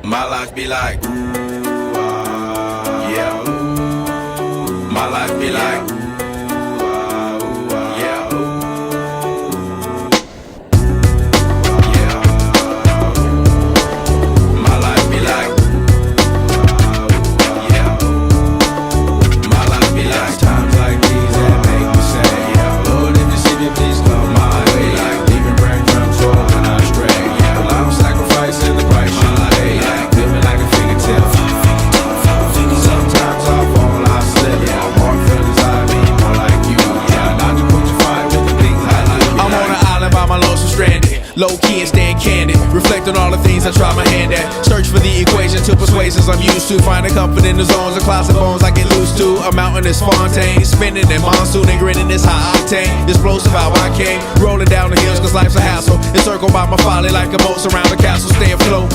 My life be like, ooh, yeah. My life be like, ooh, yeah. Yeah. My life be like, yeah. My life be like times like these that make me say, yeah. Lord, if you see me, please come my way. Like leaving breadcrumbs for when I stray. Yeah, well, I'm sacrificing the price you pay. Like feeling like a fingertip. Sometimes I fall, I slip. Yeah, I'm more feelings I be more like you. Yeah, not to put you fire with the things I like. I'm on an island by my lonesome stranded. Low key and staying candid. Reflect on all the things I try my hand at. Search for the equation to persuasions I'm used to. Finding comfort in the zones of closet bones I get loose to. A mountain is Fontaine. Spinning in monsoon and grinning is high octane. Explosive how I came. Rolling down the hills cause life's a hassle. Encircled by my folly like a moat surround the castle. Stay afloat.